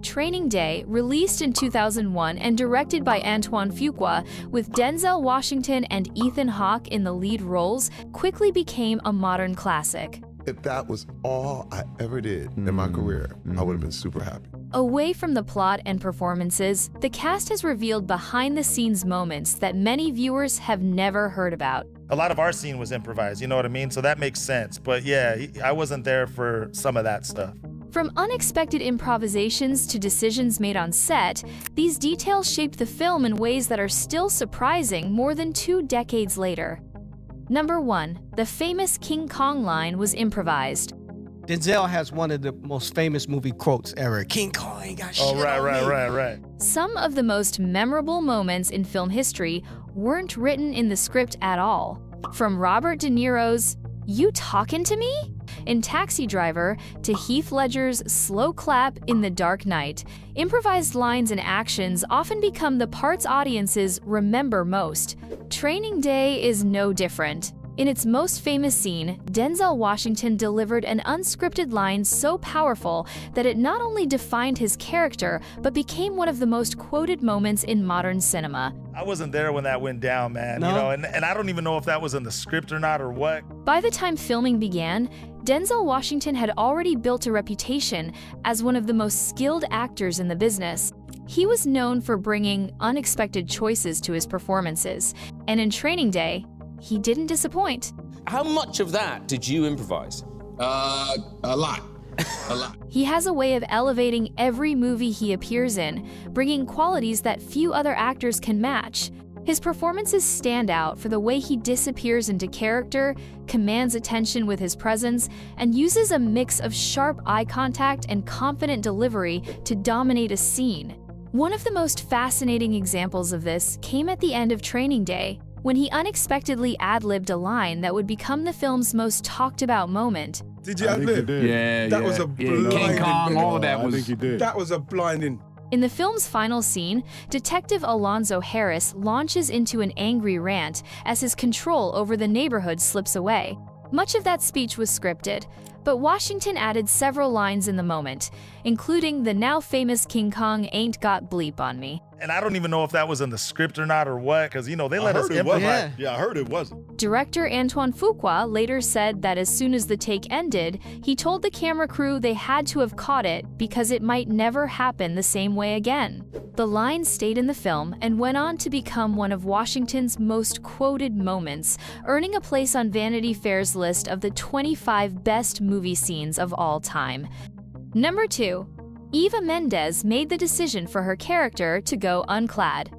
Training Day, released in 2001 and directed by Antoine Fuqua, with Denzel Washington and Ethan Hawke in the lead roles, quickly became a modern classic. If that was all I ever did in my career, I would have been super happy. Away from the plot and performances, the cast has revealed behind-the-scenes moments that many viewers have never heard about. A lot of our scene was improvised, you know what I mean? So that makes sense. But yeah, I wasn't there for some of that stuff. From unexpected improvisations to decisions made on set, these details shaped the film in ways that are still surprising more than 2 decades later. Number 1. The famous King Kong line was improvised. Denzel has one of the most famous movie quotes ever. King Kong ain't got shit on me. Right. Some of the most memorable moments in film history weren't written in the script at all. From Robert De Niro's, "You talking to me?" in Taxi Driver to Heath Ledger's slow clap in The Dark Knight, improvised lines and actions often become the parts audiences remember most. Training Day is no different. In its most famous scene, Denzel Washington delivered an unscripted line so powerful that it not only defined his character, but became one of the most quoted moments in modern cinema. I wasn't there when that went down, man. No? You know, and I don't even know if that was in the script or not or what. By the time filming began, Denzel Washington had already built a reputation as one of the most skilled actors in the business. He was known for bringing unexpected choices to his performances, and in Training Day, he didn't disappoint. How much of that did you improvise? A lot. A lot. He has a way of elevating every movie he appears in, bringing qualities that few other actors can match. His performances stand out for the way he disappears into character, commands attention with his presence, and uses a mix of sharp eye contact and confident delivery to dominate a scene. One of the most fascinating examples of this came at the end of Training Day, when he unexpectedly ad-libbed a line that would become the film's most talked-about moment. Did you ad-lib? Yeah, That was a blinding. King Kong, all of that I was. think you did. That was a blinding. In the film's final scene, Detective Alonzo Harris launches into an angry rant as his control over the neighborhood slips away. Much of that speech was scripted, but Washington added several lines in the moment, including the now famous King Kong ain't got bleep on me. And I don't even know if that was in the script or not or what, because, you know, they let us it wasn't. improvise. Yeah, I heard it wasn't. Director Antoine Fuqua later said that as soon as the take ended, he told the camera crew they had to have caught it because it might never happen the same way again. The line stayed in the film and went on to become one of Washington's most quoted moments, earning a place on Vanity Fair's list of the 25 best movie scenes of all time. Number 2. Eva Mendes made the decision for her character to go unclad.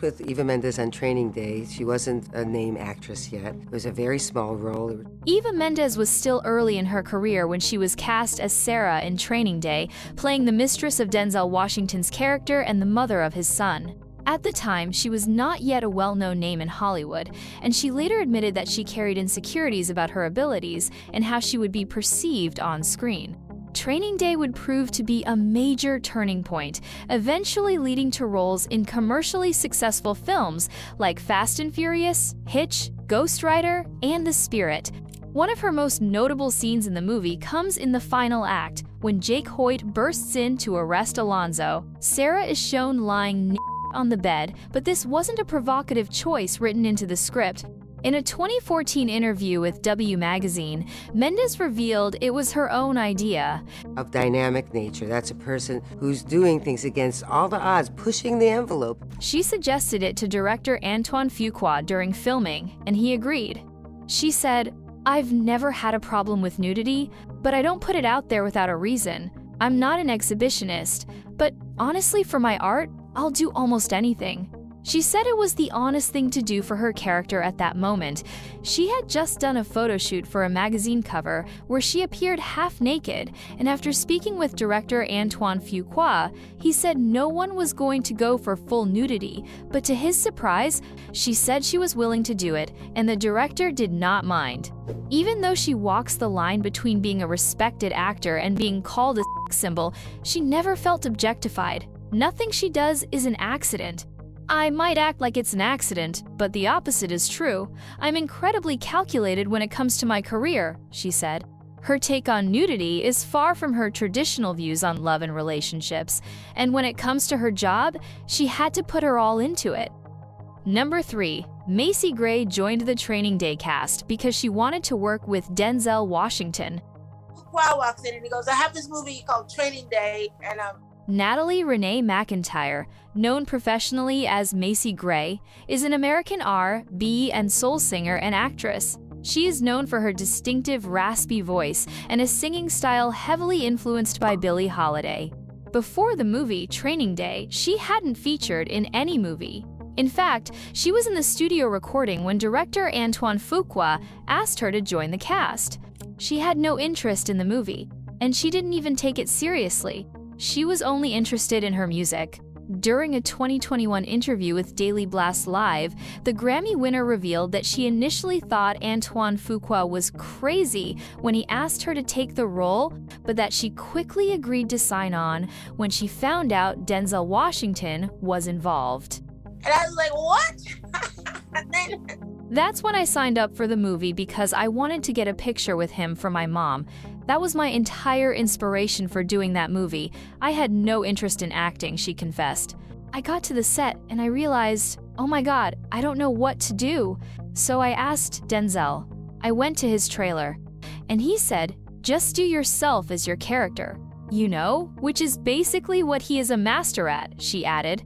With Eva Mendes on Training Day, she wasn't a name actress yet. It was a very small role. Eva Mendes was still early in her career when she was cast as Sarah in Training Day, playing the mistress of Denzel Washington's character and the mother of his son. At the time, she was not yet a well-known name in Hollywood, and she later admitted that she carried insecurities about her abilities and how she would be perceived on screen. Training Day would prove to be a major turning point, eventually leading to roles in commercially successful films like Fast and Furious, Hitch, Ghost Rider, and The Spirit. One of her most notable scenes in the movie comes in the final act, when Jake Hoyt bursts in to arrest Alonzo. Sarah is shown lying on the bed, but this wasn't a provocative choice written into the script. In a 2014 interview with W Magazine, Mendes revealed it was her own idea. Of dynamic nature, that's a person who's doing things against all the odds, pushing the envelope. She suggested it to director Antoine Fuqua during filming, and he agreed. She said, "I've never had a problem with nudity, but I don't put it out there without a reason. I'm not an exhibitionist, but honestly for my art, I'll do almost anything." She said it was the honest thing to do for her character at that moment. She had just done a photo shoot for a magazine cover where she appeared half naked, and after speaking with director Antoine Fuqua, he said no one was going to go for full nudity, but to his surprise, she said she was willing to do it, and the director did not mind. Even though she walks the line between being a respected actor and being called a sex symbol, she never felt objectified. Nothing she does is an accident. "I might act like it's an accident, but the opposite is true. I'm incredibly calculated when it comes to my career," she said. Her take on nudity is far from her traditional views on love and relationships, and when it comes to her job, she had to put her all into it. Number 3. Macy Gray joined the Training Day cast because she wanted to work with Denzel Washington. Fuqua walks in and he goes, I have this movie called Training Day, and Natalie Renee McIntyre, known professionally as Macy Gray, is an American R&B and soul singer and actress. She is known for her distinctive raspy voice and a singing style heavily influenced by Billie Holiday. Before the movie Training Day, she hadn't featured in any movie. In fact, she was in the studio recording when director Antoine Fuqua asked her to join the cast. She had no interest in the movie, and she didn't even take it seriously. She was only interested in her music. During a 2021 interview with Daily Blast Live, the Grammy winner revealed that she initially thought Antoine Fuqua was crazy when he asked her to take the role, but that she quickly agreed to sign on when she found out Denzel Washington was involved. and I was like, what? And then That's when I signed up for the movie because I wanted to get a picture with him for my mom. That was my entire inspiration for doing that movie. I had no interest in acting, she confessed. I got to the set and I realized, oh my God, I don't know what to do. So I asked Denzel. I went to his trailer, and he said, just do yourself as your character. You know, which is basically what he is a master at, she added.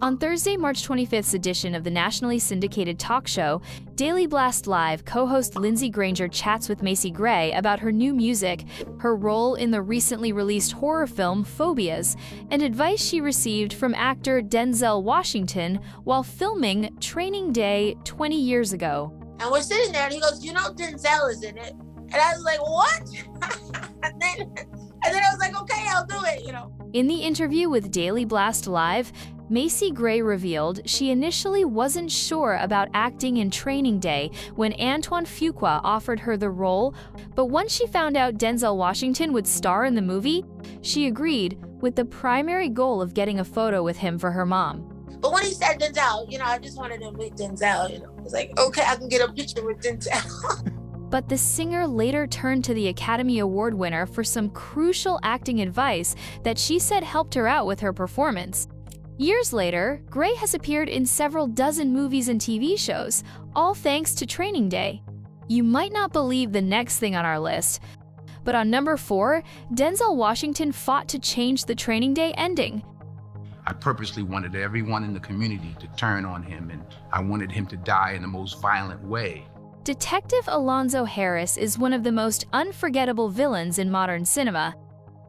On Thursday, March 25th's edition of the nationally syndicated talk show, Daily Blast Live co-host Lindsay Granger chats with Macy Gray about her new music, her role in the recently released horror film Phobias, and advice she received from actor Denzel Washington while filming Training Day 20 years ago. and we're sitting there and he goes, you know Denzel is in it. And I was like, what? and then I was like, okay, I'll do it, you know. In the interview with Daily Blast Live, Macy Gray revealed she initially wasn't sure about acting in Training Day when Antoine Fuqua offered her the role, but once she found out Denzel Washington would star in the movie, she agreed, with the primary goal of getting a photo with him for her mom. But when he said Denzel, you know, I just wanted to meet Denzel, you know. I was like, okay, I can get a picture with Denzel. But the singer later turned to the Academy Award winner for some crucial acting advice that she said helped her out with her performance. Years later, Gray has appeared in several dozen movies and TV shows, all thanks to Training Day. You might not believe the next thing on our list, but on number 4, Denzel Washington fought to change the Training Day ending. I purposely wanted everyone in the community to turn on him, and I wanted him to die in the most violent way. Detective Alonzo Harris is one of the most unforgettable villains in modern cinema.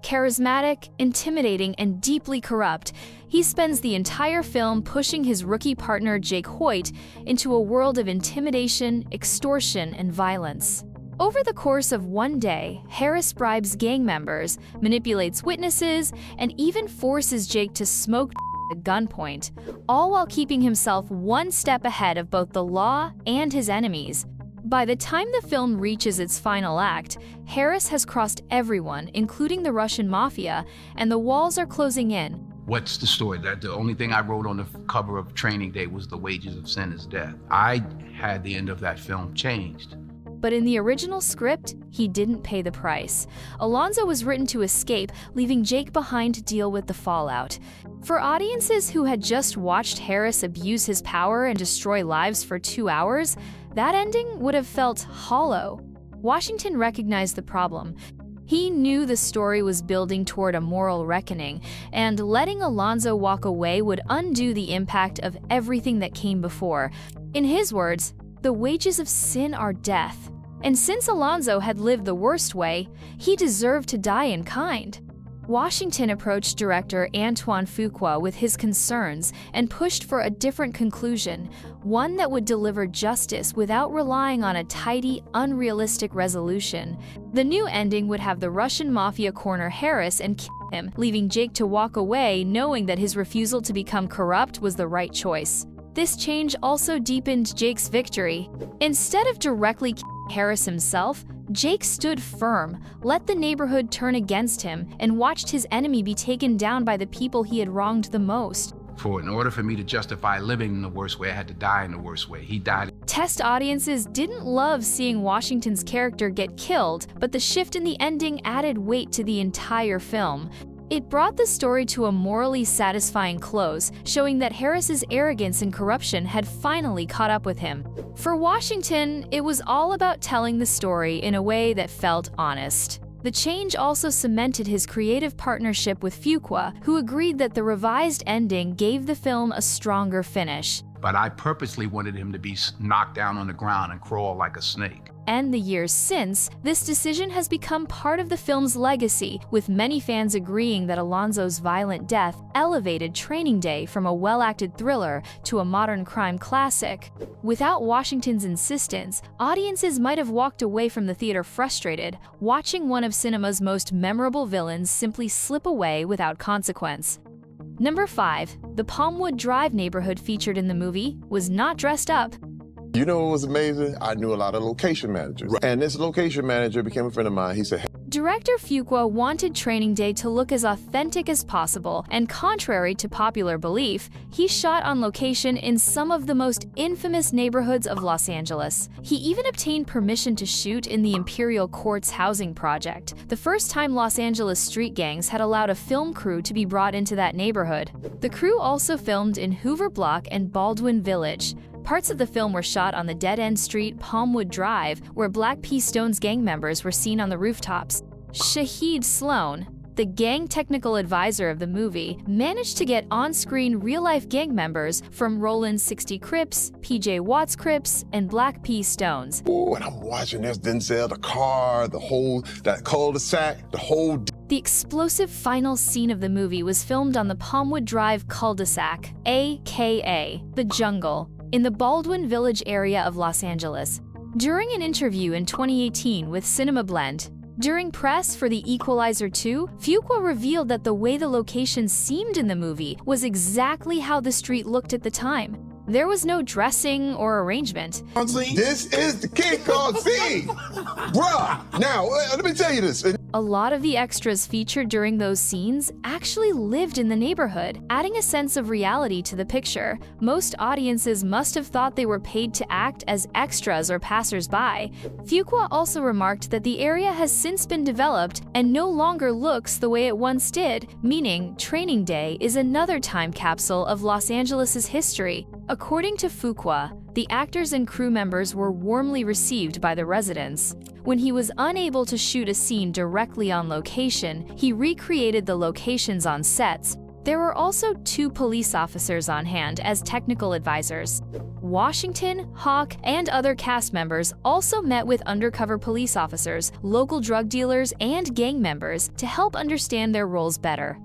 Charismatic, intimidating, and deeply corrupt, he spends the entire film pushing his rookie partner Jake Hoyt into a world of intimidation, extortion, and violence. Over the course of one day, Harris bribes gang members, manipulates witnesses, and even forces Jake to smoke at gunpoint, all while keeping himself one step ahead of both the law and his enemies. By the time the film reaches its final act, Harris has crossed everyone, including the Russian mafia, and the walls are closing in. What's the story? That the only thing I wrote on the cover of Training Day was the wages of sin is death. I had the end of that film changed. But in the original script, he didn't pay the price. Alonzo was written to escape, leaving Jake behind to deal with the fallout. For audiences who had just watched Harris abuse his power and destroy lives for 2 hours, that ending would have felt hollow. Washington recognized the problem. He knew the story was building toward a moral reckoning, and letting Alonzo walk away would undo the impact of everything that came before. In his words, the wages of sin are death. And since Alonzo had lived the worst way, he deserved to die in kind. Washington approached director Antoine Fuqua with his concerns and pushed for a different conclusion, one that would deliver justice without relying on a tidy, unrealistic resolution. The new ending would have the Russian mafia corner Harris and kill him, leaving Jake to walk away knowing that his refusal to become corrupt was the right choice. This change also deepened Jake's victory. Instead of directly killing Harris himself, Jake stood firm, let the neighborhood turn against him, and watched his enemy be taken down by the people he had wronged the most. In order for me to justify living in the worst way, I had to die in the worst way. He died. Test audiences didn't love seeing Washington's character get killed, but the shift in the ending added weight to the entire film. It brought the story to a morally satisfying close, showing that Harris's arrogance and corruption had finally caught up with him. For Washington, it was all about telling the story in a way that felt honest. The change also cemented his creative partnership with Fuqua, who agreed that the revised ending gave the film a stronger finish. But I purposely wanted him to be knocked down on the ground and crawl like a snake. And the years since, this decision has become part of the film's legacy, with many fans agreeing that Alonzo's violent death elevated Training Day from a well-acted thriller to a modern crime classic. Without Washington's insistence, audiences might have walked away from the theater frustrated, watching one of cinema's most memorable villains simply slip away without consequence. Number 5. The Palmwood Drive neighborhood featured in the movie was not dressed up. You know what was amazing? I knew a lot of location managers. And this location manager became a friend of mine. He said, Director Fuqua wanted Training Day to look as authentic as possible, and contrary to popular belief, he shot on location in some of the most infamous neighborhoods of Los Angeles. He even obtained permission to shoot in the Imperial Courts housing project, the first time Los Angeles street gangs had allowed a film crew to be brought into that neighborhood. The crew also filmed in Hoover Block and Baldwin Village. Parts of the film were shot on the dead-end street Palmwood Drive, where Black P. Stone's gang members were seen on the rooftops. Shahid Sloan, the gang technical advisor of the movie, managed to get on-screen real-life gang members from Roland's 60 Crips, PJ Watts Crips, and Black P. Stones. oh, and I'm watching this Denzel, the car, that cul-de-sac, the whole... The explosive final scene of the movie was filmed on the Palmwood Drive cul-de-sac, aka the Jungle, in the Baldwin Village area of Los Angeles. During an interview in 2018 with Cinema Blend, during press for The Equalizer 2, Fuqua revealed that the way the location seemed in the movie was exactly how the street looked at the time. There was no dressing or arrangement. This is the King Kong scene! Bruh! Now, let me tell you this. A lot of the extras featured during those scenes actually lived in the neighborhood, adding a sense of reality to the picture. Most audiences must have thought they were paid to act as extras or passers-by. Fuqua also remarked that the area has since been developed and no longer looks the way it once did, meaning Training Day is another time capsule of Los Angeles' history. According to Fuqua, the actors and crew members were warmly received by the residents. When he was unable to shoot a scene directly on location, he recreated the locations on sets. There were also 2 police officers on hand as technical advisors. Washington, Hawke, and other cast members also met with undercover police officers, local drug dealers, and gang members to help understand their roles better.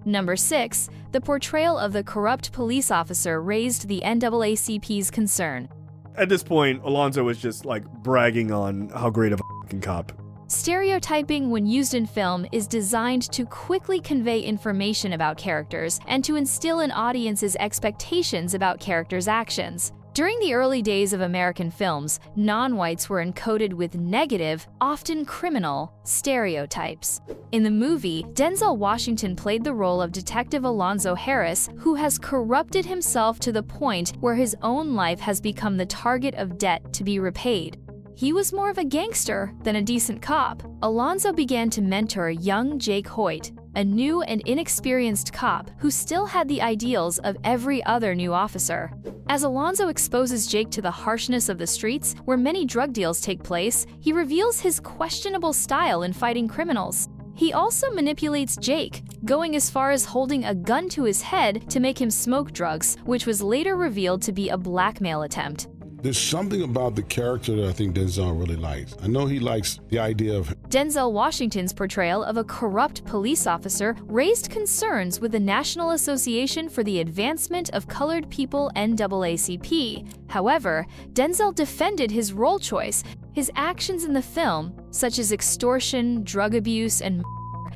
Number 6. The portrayal of the corrupt police officer raised the NAACP's concern. At this point, Alonzo was just like bragging on how great of a fucking cop. Stereotyping, when used in film, is designed to quickly convey information about characters and to instill in audiences expectations about characters' actions. During the early days of American films, non-whites were encoded with negative, often criminal, stereotypes. In the movie, Denzel Washington played the role of Detective Alonzo Harris, who has corrupted himself to the point where his own life has become the target of debt to be repaid. He was more of a gangster than a decent cop. Alonzo began to mentor young Jake Hoyt, a new and inexperienced cop who still had the ideals of every other new officer. As Alonzo exposes Jake to the harshness of the streets, where many drug deals take place, he reveals his questionable style in fighting criminals. He also manipulates Jake, going as far as holding a gun to his head to make him smoke drugs, which was later revealed to be a blackmail attempt. There's something about the character that I think Denzel really likes. I know he likes the idea of... Denzel Washington's portrayal of a corrupt police officer raised concerns with the National Association for the Advancement of Colored People, NAACP. However, Denzel defended his role choice. His actions in the film, such as extortion, drug abuse, and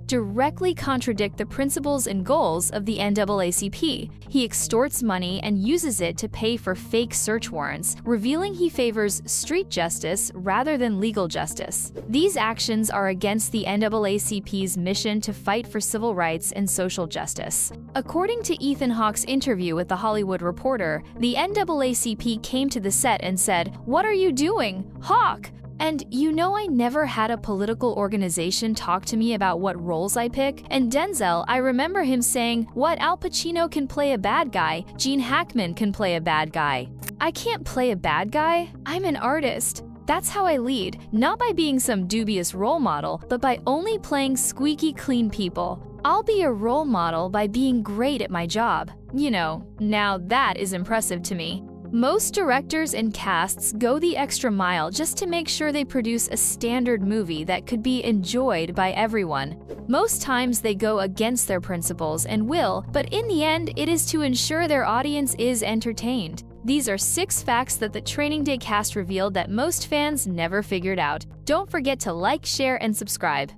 directly contradict the principles and goals of the NAACP. He extorts money and uses it to pay for fake search warrants, revealing he favors street justice rather than legal justice. These actions are against the NAACP's mission to fight for civil rights and social justice. According to Ethan Hawke's interview with The Hollywood Reporter, the NAACP came to the set and said, "What are you doing, Hawke? And you know I never had a political organization talk to me about what roles I pick." And Denzel, I remember him saying, "What, Al Pacino can play a bad guy, Gene Hackman can play a bad guy. I can't play a bad guy. I'm an artist." That's how I lead, not by being some dubious role model, but by only playing squeaky clean people. I'll be a role model by being great at my job. You know, now that is impressive to me. Most directors and casts go the extra mile just to make sure they produce a standard movie that could be enjoyed by everyone. Most times they go against their principles and will, but in the end, it is to ensure their audience is entertained. These are 6 facts that the Training Day cast revealed that most fans never figured out. Don't forget to like, share, and subscribe.